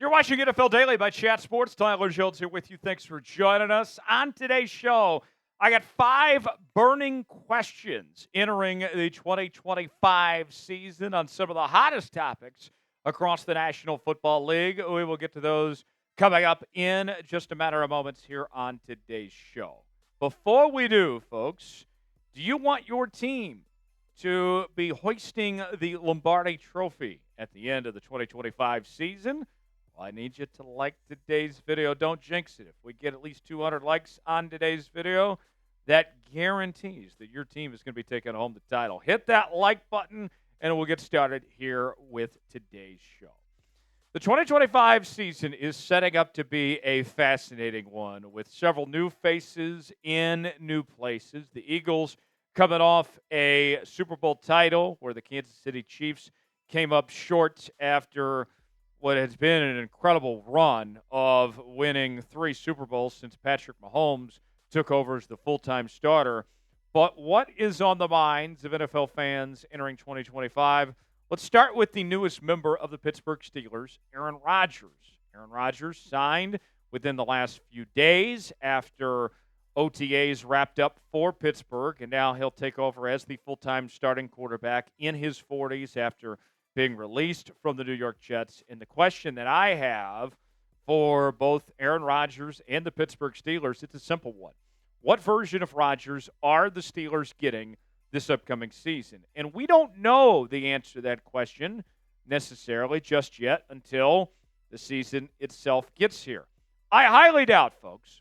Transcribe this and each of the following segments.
You're watching NFL Daily by Chat Sports. Tyler Jones here with you. Thanks for joining us. On today's show, I got 5 burning questions entering the 2025 season on some of the hottest topics across the National Football League. We will get to those coming up in just a matter of moments here on today's show. Before we do, folks, do you want your team to be hoisting the Lombardi Trophy at the end of the 2025 season? Well, I need you to like today's video. Don't jinx it. If we get at least 200 likes on today's video, that guarantees that your team is going to be taking home the title. Hit that like button, and we'll get started here with today's show. The 2025 season is setting up to be a fascinating one with several new faces in new places. The Eagles coming off a Super Bowl title where the Kansas City Chiefs came up short after what has been an incredible run of winning 3 Super Bowls since Patrick Mahomes took over as the full-time starter. But what is on the minds of NFL fans entering 2025? Let's start with the newest member of the Pittsburgh Steelers, Aaron Rodgers. Aaron Rodgers signed within the last few days after OTAs wrapped up for Pittsburgh, and now he'll take over as the full-time starting quarterback in his 40s after being released from the New York Jets. And the question that I have for both Aaron Rodgers and the Pittsburgh Steelers, it's a simple one. What version of Rodgers are the Steelers getting this upcoming season? And we don't know the answer to that question necessarily just yet until the season itself gets here. I highly doubt, folks,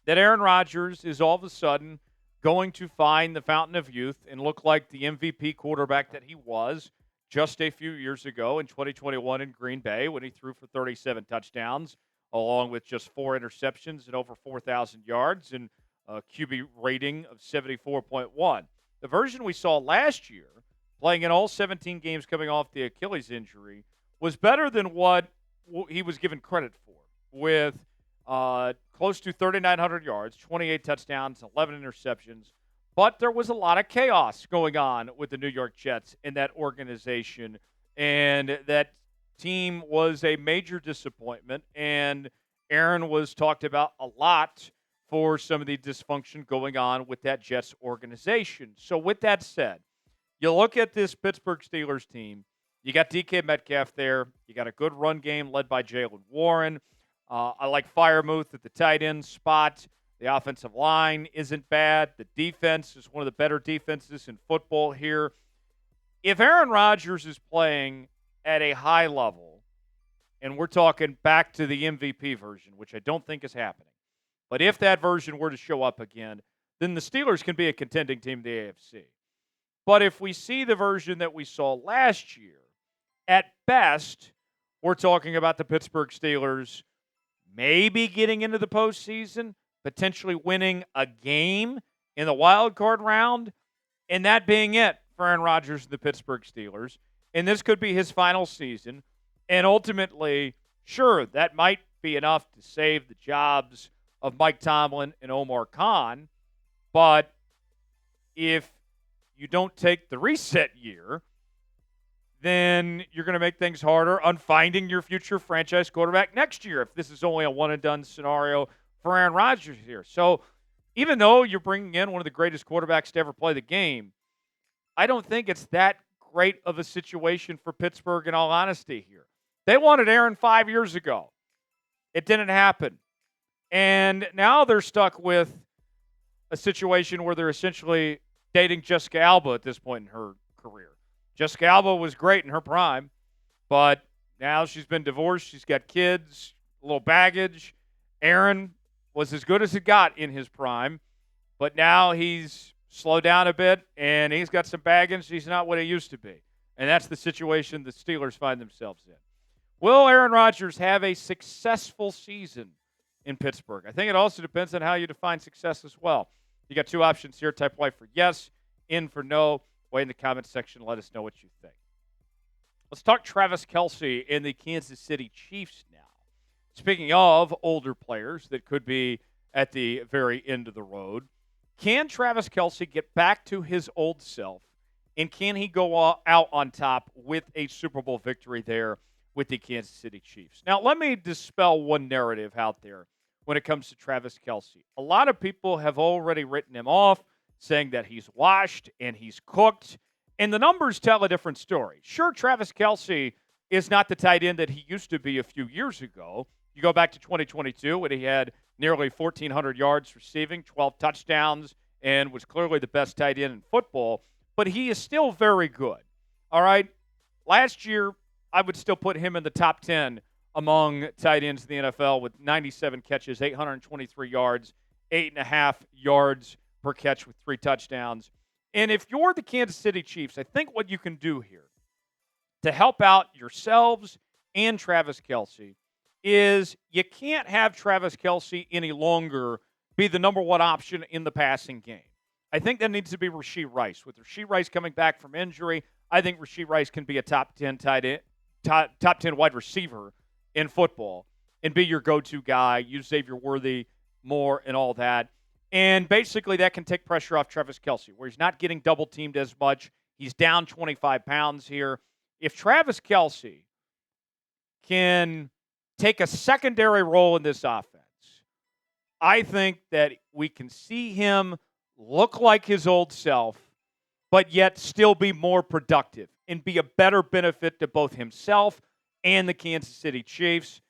that Aaron Rodgers is all of a sudden going to find the fountain of youth and look like the MVP quarterback that he was just a few years ago in 2021 in Green Bay when he threw for 37 touchdowns, along with just 4 interceptions and over 4,000 yards and a QB rating of 74.1. The version we saw last year, playing in all 17 games coming off the Achilles injury, was better than what he was given credit for, with close to 3,900 yards, 28 touchdowns, 11 interceptions. But there was a lot of chaos going on with the New York Jets in that organization, and that team was a major disappointment, and Aaron was talked about a lot for some of the dysfunction going on with that Jets organization. So with that said, you look at this Pittsburgh Steelers team, you got DK Metcalf there, you got a good run game led by Jaylen Warren. I like Freiermuth at the tight end spot. The offensive line isn't bad. The defense is one of the better defenses in football here. If Aaron Rodgers is playing at a high level, and we're talking back to the MVP version, which I don't think is happening, but if that version were to show up again, then the Steelers can be a contending team in the AFC. But if we see the version that we saw last year, at best, we're talking about the Pittsburgh Steelers maybe getting into the postseason, potentially winning a game in the wild card round, and that being it for Aaron Rodgers and the Pittsburgh Steelers. And this could be his final season. And ultimately, sure, that might be enough to save the jobs of Mike Tomlin and Omar Khan. But if you don't take the reset year, then you're going to make things harder on finding your future franchise quarterback next year if this is only a one-and-done scenario for Aaron Rodgers here. So even though you're bringing in one of the greatest quarterbacks to ever play the game, I don't think it's that great of a situation for Pittsburgh in all honesty here. They wanted Aaron 5 years ago. It didn't happen. And now they're stuck with a situation where they're essentially dating Jessica Alba at this point in her career. Jessica Alba was great in her prime, but now she's been divorced. She's got kids, a little baggage. Aaron was as good as it got in his prime, but now he's slowed down a bit, and he's got some baggage. He's not what he used to be, and that's the situation the Steelers find themselves in. Will Aaron Rodgers have a successful season in Pittsburgh? I think it also depends on how you define success as well. You got 2 options here. Type Y for yes, in for no. Way in the comments section. Let us know what you think. Let's talk Travis Kelce and the Kansas City Chiefs now. Speaking of older players that could be at the very end of the road, can Travis Kelce get back to his old self, and can he go out on top with a Super Bowl victory there with the Kansas City Chiefs. Now, let me dispel one narrative out there when it comes to Travis Kelce. A lot of people have already written him off, saying that he's washed and he's cooked, and the numbers tell a different story. Sure, Travis Kelce is not the tight end that he used to be a few years ago. You go back to 2022 when he had nearly 1,400 yards receiving, 12 touchdowns, and was clearly the best tight end in football, but he is still very good. All right? Last year, I would still put him in the top 10 among tight ends in the NFL with 97 catches, 823 yards, 8.5 yards per catch with 3 touchdowns. And if you're the Kansas City Chiefs, I think what you can do here to help out yourselves and Travis Kelce is you can't have Travis Kelce any longer be the number one option in the passing game. I think that needs to be Rashee Rice. With Rashee Rice coming back from injury, I think Rashee Rice can be a top 10 tight end, top 10 wide receiver in football and be your go-to guy. Use Xavier Worthy more and all that. And basically that can take pressure off Travis Kelce, where he's not getting double-teamed as much. He's down 25 pounds here. If Travis Kelce can take a secondary role in this offense, I think that we can see him look like his old self, but yet still be more productive and be a better benefit to both himself and the Kansas City Chiefs.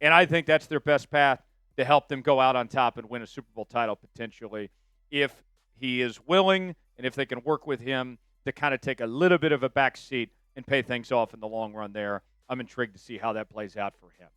And I think that's their best path to help them go out on top and win a Super Bowl title potentially, if he is willing and if they can work with him to kind of take a little bit of a back seat and pay things off in the long run there. I'm intrigued to see how that plays out for him.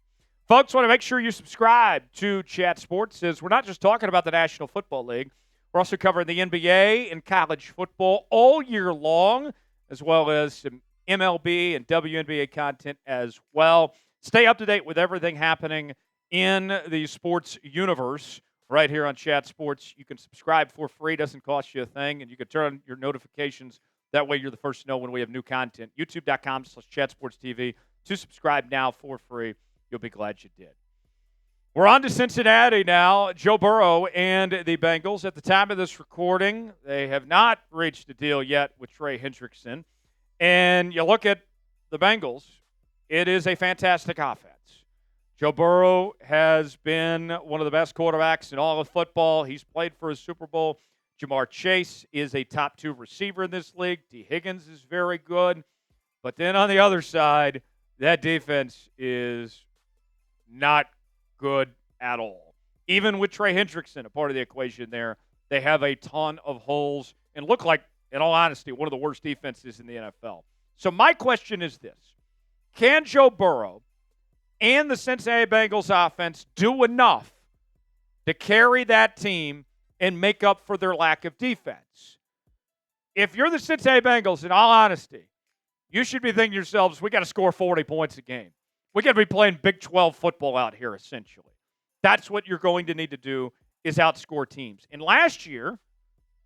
Folks, want to make sure you subscribe to Chat Sports, as we're not just talking about the National Football League. We're also covering the NBA and college football all year long, as well as some MLB and WNBA content as well. Stay up to date with everything happening in the sports universe right here on Chat Sports. You can subscribe for free. Doesn't cost you a thing. And you can turn on your notifications. That way you're the first to know when we have new content. YouTube.com/ChatSportsTV to subscribe now for free. You'll be glad you did. We're on to Cincinnati now. Joe Burrow and the Bengals. At the time of this recording, they have not reached a deal yet with Trey Hendrickson. And you look at the Bengals, it is a fantastic offense. Joe Burrow has been one of the best quarterbacks in all of football. He's played for a Super Bowl. Jamar Chase is a top 2 receiver in this league. T. Higgins is very good. But then on the other side, that defense is not good at all. Even with Trey Hendrickson a part of the equation there, they have a ton of holes and look like, in all honesty, one of the worst defenses in the NFL. So my question is this. Can Joe Burrow and the Cincinnati Bengals offense do enough to carry that team and make up for their lack of defense? If you're the Cincinnati Bengals, in all honesty, you should be thinking to yourselves, we got to score 40 points a game. We got to be playing Big 12 football out here, essentially. That's what you're going to need to do, is outscore teams. And last year,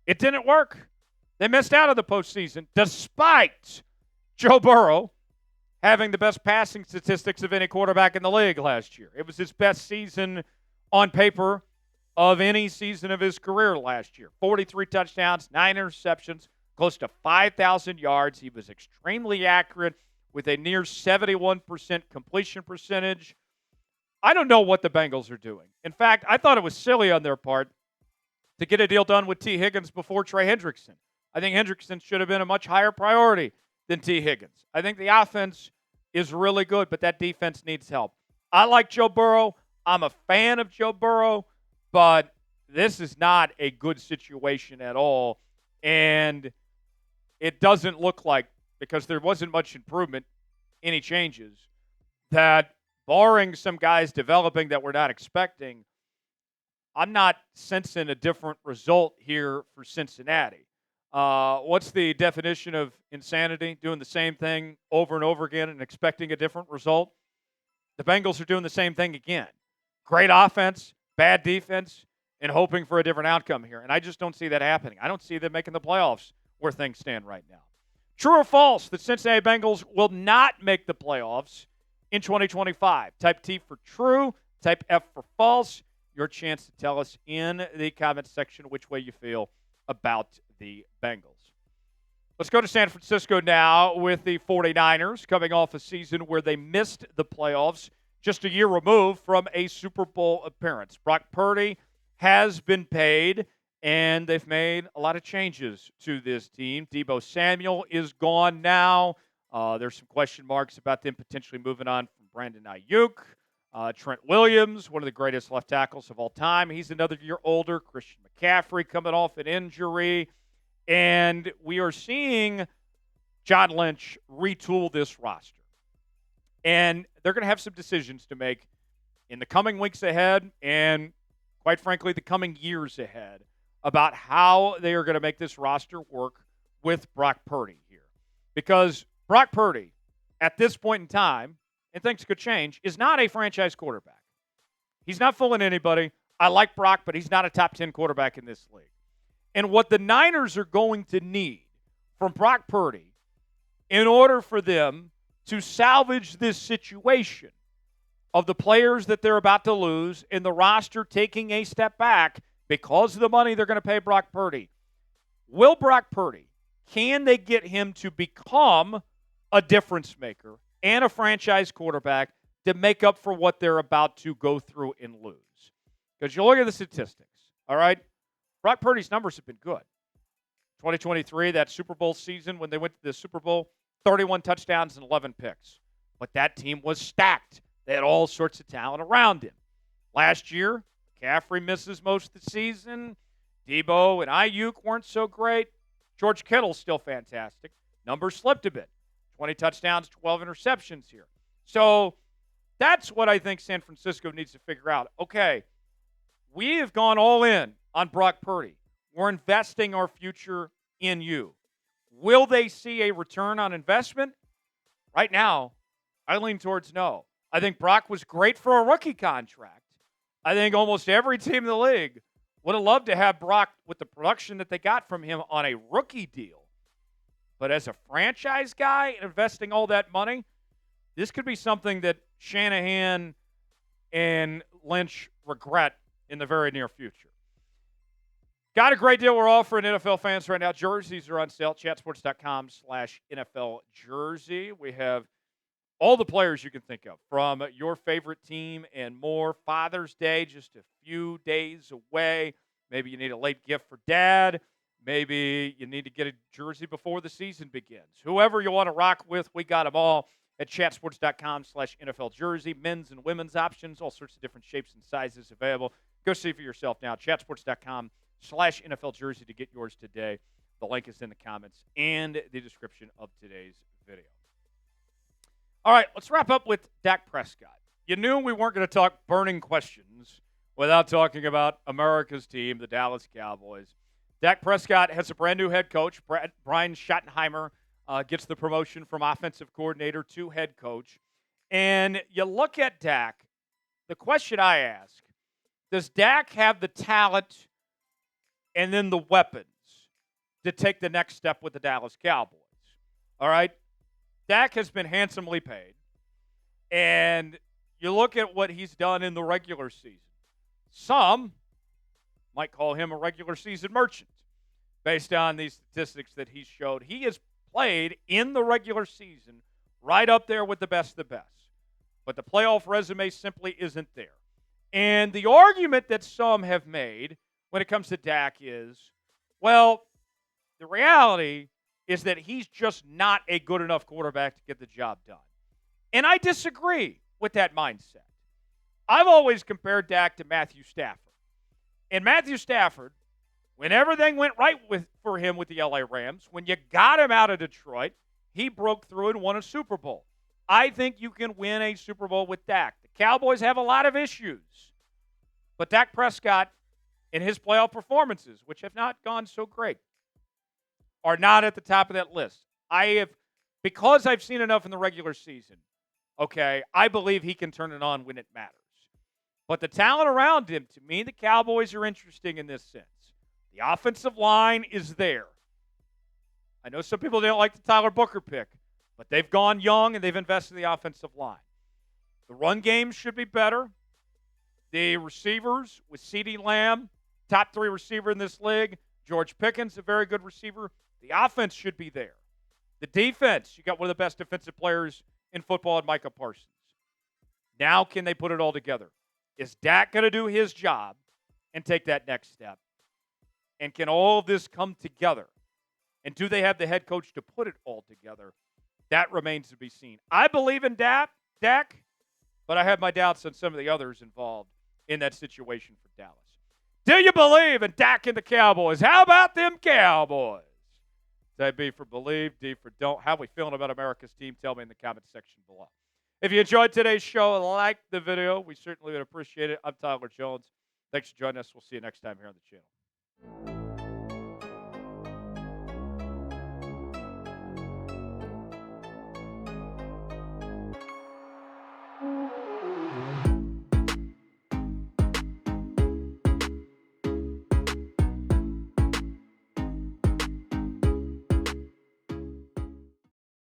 it didn't work. They missed out on the postseason, despite Joe Burrow having the best passing statistics of any quarterback in the league last year. It was his best season on paper of any season of his career last year. 43 touchdowns, 9 interceptions, close to 5,000 yards. He was extremely accurate with a near 71% completion percentage. I don't know what the Bengals are doing. In fact, I thought it was silly on their part to get a deal done with T. Higgins before Trey Hendrickson. I think Hendrickson should have been a much higher priority than T. Higgins. I think the offense is really good, but that defense needs help. I like Joe Burrow. I'm a fan of Joe Burrow, but this is not a good situation at all. And it doesn't look like, because there wasn't much improvement, any changes, that barring some guys developing that we're not expecting, I'm not sensing a different result here for Cincinnati. What's the definition of insanity? Doing the same thing over and over again and expecting a different result? The Bengals are doing the same thing again. Great offense, bad defense, and hoping for a different outcome here. And I just don't see that happening. I don't see them making the playoffs where things stand right now. True or false, the Cincinnati Bengals will not make the playoffs in 2025? Type T for true, type F for false. Your chance to tell us in the comment section which way you feel about the Bengals. Let's go to San Francisco now with the 49ers coming off a season where they missed the playoffs, just a year removed from a Super Bowl appearance. Brock Purdy has been paid, and they've made a lot of changes to this team. Deebo Samuel is gone now. There's some question marks about them potentially moving on from Brandon Ayuk. Trent Williams, one of the greatest left tackles of all time. He's another year older. Christian McCaffrey coming off an injury. And we are seeing John Lynch retool this roster. And they're going to have some decisions to make in the coming weeks ahead and, quite frankly, the coming years ahead about how they are going to make this roster work with Brock Purdy here. Because Brock Purdy, at this point in time, and things could change, is not a franchise quarterback. He's not fooling anybody. I like Brock, but he's not a top 10 quarterback in this league. And what the Niners are going to need from Brock Purdy in order for them to salvage this situation of the players that they're about to lose and the roster taking a step back because of the money they're going to pay Brock Purdy. Will Brock Purdy, can they get him to become a difference maker and a franchise quarterback to make up for what they're about to go through and lose? Because you look at the statistics, all right? Brock Purdy's numbers have been good. 2023, that Super Bowl season when they went to the Super Bowl, 31 touchdowns and 11 picks. But that team was stacked. They had all sorts of talent around him. Last year, McCaffrey misses most of the season. Deebo and Ayuk weren't so great. George Kittle's still fantastic. Numbers slipped a bit. 20 touchdowns, 12 interceptions here. So that's what I think San Francisco needs to figure out. Okay, we have gone all in on Brock Purdy. We're investing our future in you. Will they see a return on investment? Right now, I lean towards no. I think Brock was great for a rookie contract. I think almost every team in the league would have loved to have Brock with the production that they got from him on a rookie deal. But as a franchise guy investing all that money, this could be something that Shanahan and Lynch regret in the very near future. Got a great deal we're offering NFL fans right now. Jerseys are on sale. Chatsports.com/NFL jersey. We have all the players you can think of from your favorite team and more. Father's Day, just a few days away. Maybe you need a late gift for dad. Maybe you need to get a jersey before the season begins. Whoever you want to rock with, we got them all at chatsports.com/NFL jersey. Men's and women's options, all sorts of different shapes and sizes available. Go see for yourself now. Chatsports.com/NFL jersey to get yours today. The link is in the comments and the description of today's video. All right, let's wrap up with Dak Prescott. You knew we weren't going to talk burning questions without talking about America's team, the Dallas Cowboys. Dak Prescott has a brand new head coach. Brian Schottenheimer gets the promotion from offensive coordinator to head coach. And you look at Dak, the question I ask, does Dak have the talent and then the weapons to take the next step with the Dallas Cowboys? All right? Dak has been handsomely paid. And you look at what he's done in the regular season. Some might call him a regular season merchant based on these statistics that he showed. He has played in the regular season right up there with the best of the best. But the playoff resume simply isn't there. And the argument that some have made when it comes to Dak is, well, the reality is that he's just not a good enough quarterback to get the job done. And I disagree with that mindset. I've always compared Dak to Matthew Stafford. And Matthew Stafford, when everything went right for him with the LA Rams, when you got him out of Detroit, he broke through and won a Super Bowl. I think you can win a Super Bowl with Dak. The Cowboys have a lot of issues. But Dak Prescott, in his playoff performances, which have not gone so great, are not at the top of that list. Because I've seen enough in the regular season, okay, I believe he can turn it on when it matters. But the talent around him, to me, the Cowboys are interesting in this sense. The offensive line is there. I know some people don't like the Tyler Booker pick, but they've gone young and they've invested in the offensive line. The run game should be better. The receivers with CeeDee Lamb, top 3 receiver in this league. George Pickens, a very good receiver. The offense should be there. The defense, you got one of the best defensive players in football in Micah Parsons. Now can they put it all together? Is Dak going to do his job and take that next step? And can all of this come together? And do they have the head coach to put it all together? That remains to be seen. I believe in Dak, but I have my doubts on some of the others involved in that situation for Dallas. Do you believe in Dak and the Cowboys? How about them Cowboys? Say B for believe, D for don't. How are we feeling about America's team? Tell me in the comment section below. If you enjoyed today's show, like the video. We certainly would appreciate it. I'm Tyler Jones. Thanks for joining us. We'll see you next time here on the channel.